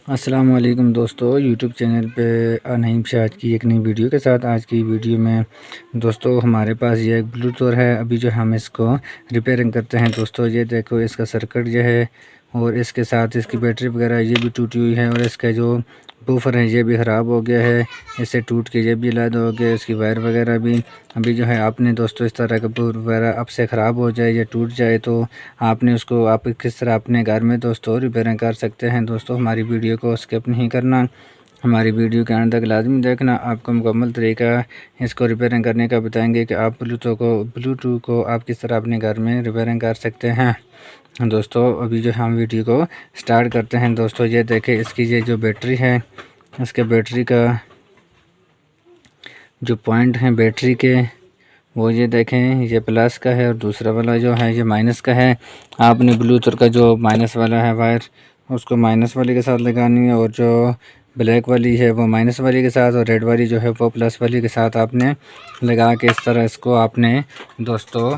अस्सलाम वालेकुम दोस्तों, यूट्यूब चैनल पे नईम शाह की एक नई वीडियो के साथ। आज की वीडियो में दोस्तों हमारे पास ये एक ब्लूटूथ है। अभी जो हम इसको रिपेयरिंग करते हैं दोस्तों, ये देखो इसका सर्किट जो है और इसके साथ इसकी बैटरी वगैरह ये भी टूटी हुई है और इसका जो बूफर है ये भी ख़राब हो गया है, इससे टूट के ये भी अलग हो गया, इसकी वायर वगैरह भी। अभी जो है आपने दोस्तों इस तरह का बूफर वगैरह अब से ख़राब हो जाए या टूट जाए तो आपने उसको आप किस तरह अपने घर में दोस्तों रिपेयरिंग कर सकते हैं। दोस्तों हमारी वीडियो को स्किप नहीं करना, हमारी वीडियो के अंत तक लाजमी देखना। आपको मुकम्मल तरीका इसको रिपेयरिंग करने का बताएंगे कि आप ब्लूटूथ को आप किस तरह अपने घर में रिपेयरिंग कर सकते हैं। दोस्तों अभी जो हम वीडियो को स्टार्ट करते हैं। दोस्तों ये देखें इसकी ये जो बैटरी है, इसके बैटरी का जो पॉइंट है बैटरी के वो ये देखें, ये प्लस का है और दूसरा वाला जो है ये माइनस का है। आपने ब्लूटूथ का जो माइनस वाला है वायर उसको माइनस वाले के साथ लगानी है और जो ब्लैक वाली है वो माइनस वाली के साथ और रेड वाली जो है वो प्लस वाली के साथ आपने लगा के इस तरह इसको आपने दोस्तों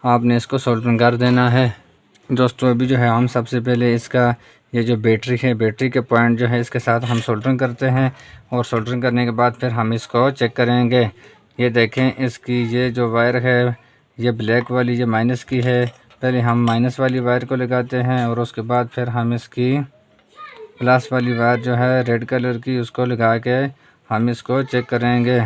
आपने इसको सोल्डरिंग कर देना है। दोस्तों अभी जो है हम सबसे पहले इसका ये जो बैटरी है, बैटरी के पॉइंट जो है इसके साथ हम सोल्डरिंग करते हैं और सोल्डरिंग करने के बाद फिर हम इसको चेक करेंगे। ये देखें इसकी ये जो वायर है ये ब्लैक वाली ये माइनस की है। पहले हम माइनस वाली वायर को लगाते हैं और उसके बाद फिर हम इसकी प्लस वाली वायर जो है रेड कलर की उसको लगा के हम इसको चेक करेंगे।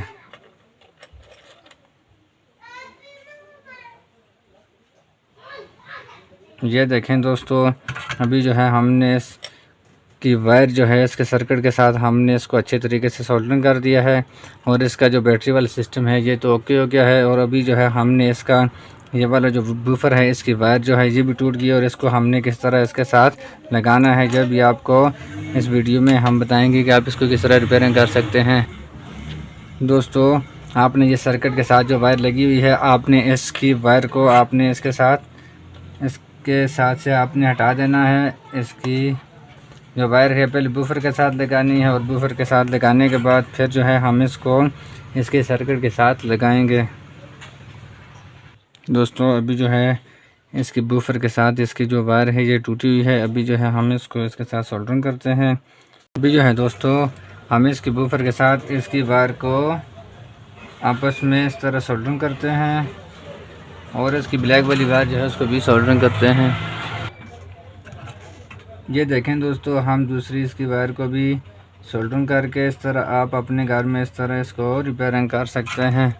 ये देखें दोस्तों अभी जो है हमने इसकी वायर जो है इसके सर्किट के साथ हमने इसको अच्छे तरीके से सोल्डरिंग कर दिया है और इसका जो बैटरी वाला सिस्टम है ये तो ओके हो गया है। और अभी जो है हमने इसका ये वाला जो बूफर है इसकी वायर जो है ये भी टूट गई और इसको हमने किस तरह इसके साथ लगाना है जब भी आपको इस वीडियो में हम बताएंगे कि आप इसको किस तरह रिपेयरिंग कर सकते हैं। दोस्तों आपने ये सर्किट के साथ जो वायर लगी हुई है आपने इसकी वायर को आपने इसके साथ से आपने हटा देना है। इसकी जो वायर है पहले बूफर के साथ लगानी है और बूफर के साथ लगाने के बाद फिर जो है हम इसको इसके सर्किट के साथ लगाएंगे। दोस्तों अभी जो है इसकी बूफर के साथ इसकी जो वायर है ये टूटी हुई है। अभी जो है हम इसको इसके साथ सोल्डरिंग करते हैं। अभी जो है दोस्तों हम इसकी बूफर के साथ इसकी वायर को आपस में इस तरह सोल्डरिंग करते हैं और इसकी ब्लैक वाली वायर जो है उसको भी सोल्डरिंग करते हैं। ये देखें दोस्तों हम दूसरी इसकी वायर को भी सोल्डरिंग करके इस तरह आप अपने घर में इस तरह इसको रिपेयरिंग कर सकते हैं।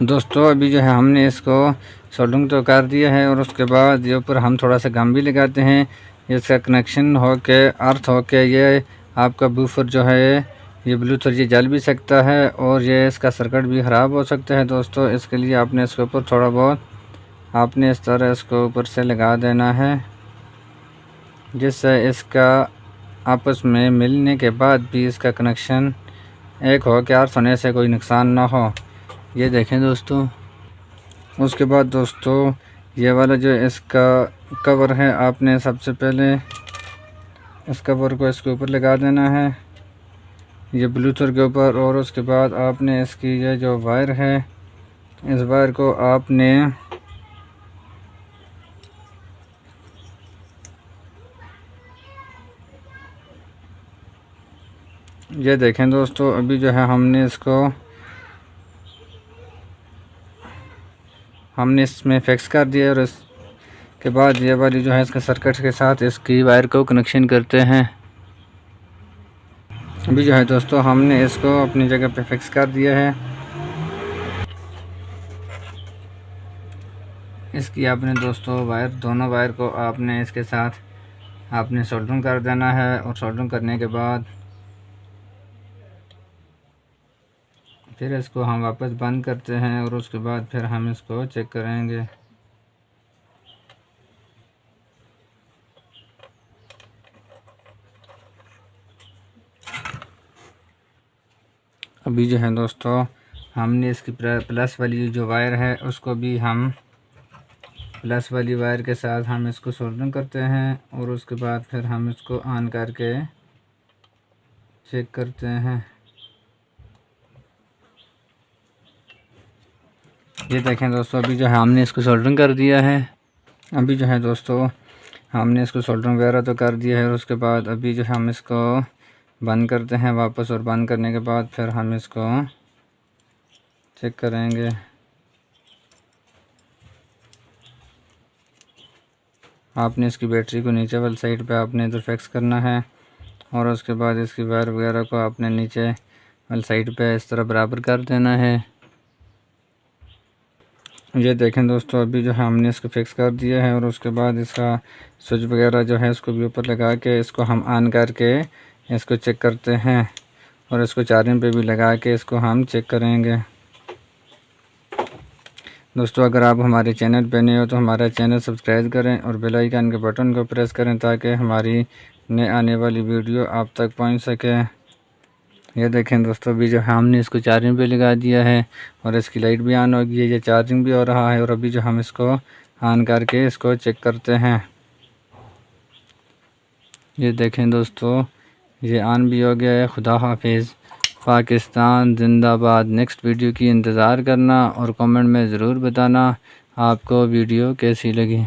दोस्तों अभी जो है हमने इसको सोल्डरिंग तो कर दिया है और उसके बाद ये ऊपर हम थोड़ा सा गम भी लगाते हैं। इसका कनेक्शन हो के अर्थ हो के ये आपका बूफर जो है ये ब्लूटूथ ये जल भी सकता है और ये इसका सर्किट भी ख़राब हो सकता है। दोस्तों इसके लिए आपने इसके ऊपर थोड़ा बहुत आपने इस तरह इसको ऊपर से लगा देना है जिससे इसका आपस में मिलने के बाद भी इसका कनेक्शन एक हो के अर्थ होने से कोई नुकसान ना हो। ये देखें दोस्तों उसके बाद दोस्तों ये वाला जो इसका कवर है आपने सबसे पहले इस कवर को इसके ऊपर लगा देना है ये ब्लूटूथ के ऊपर और उसके बाद आपने इसकी ये जो वायर है इस वायर को आपने ये देखें दोस्तों अभी जो है हमने इसमें फिक्स कर दिया और इसके बाद ये वाली जो है इसके सर्किट के साथ इसकी वायर को कनेक्शन करते हैं। अभी जो है दोस्तों हमने इसको अपनी जगह पे फिक्स कर दिया है। इसकी आपने दोस्तों वायर दोनों वायर को आपने इसके साथ आपने सोल्डरिंग कर देना है और सोल्डरिंग करने के बाद फिर इसको हम वापस बंद करते हैं और उसके बाद फिर हम इसको चेक करेंगे। अभी जो है दोस्तों हमने इसकी प्लस वाली जो वायर है उसको भी हम प्लस वाली वायर के साथ हम इसको सोल्डरिंग करते हैं और उसके बाद फिर हम इसको ऑन करके चेक करते हैं। ये देखें दोस्तों अभी जो है हमने इसको सोल्डरिंग कर दिया है। अभी जो है दोस्तों हमने इसको सोल्डरिंग वगैरह तो कर दिया है और उसके बाद अभी जो हम इसको बंद करते हैं वापस, और बंद करने के बाद फिर हम इसको चेक करेंगे। आपने इसकी बैटरी को नीचे वाली साइड पे आपने इधर फिक्स करना है और उसके बाद इसकी वायर वगैरह को आपने नीचे वाली साइड पे इस तरह बराबर कर देना है। ये देखें दोस्तों, अभी जो है हमने इसको फिक्स कर दिया है और उसके बाद इसका स्विच वगैरह जो है इसको भी ऊपर लगा के इसको हम ऑन करके इसको चेक करते हैं और इसको चार्जिंग पे भी लगा के इसको हम चेक करेंगे। दोस्तों अगर आप हमारे चैनल पे नए हो तो हमारा चैनल सब्सक्राइब करें और बेल आइकन के बटन को प्रेस करें ताकि हमारी नए आने वाली वीडियो आप तक पहुंच सके। ये देखें दोस्तों, अभी जो हमने इसको चार्जिंग पे लगा दिया है और इसकी लाइट भी ऑन हो गई है, ये चार्जिंग भी हो रहा है। और अभी जो हम इसको ऑन करके इसको चेक करते हैं। ये देखें दोस्तों, ये ऑन भी हो गया है। खुदा हाफिज़, पाकिस्तान जिंदाबाद। नेक्स्ट वीडियो की इंतज़ार करना और कमेंट में ज़रूर बताना आपको वीडियो कैसी लगी।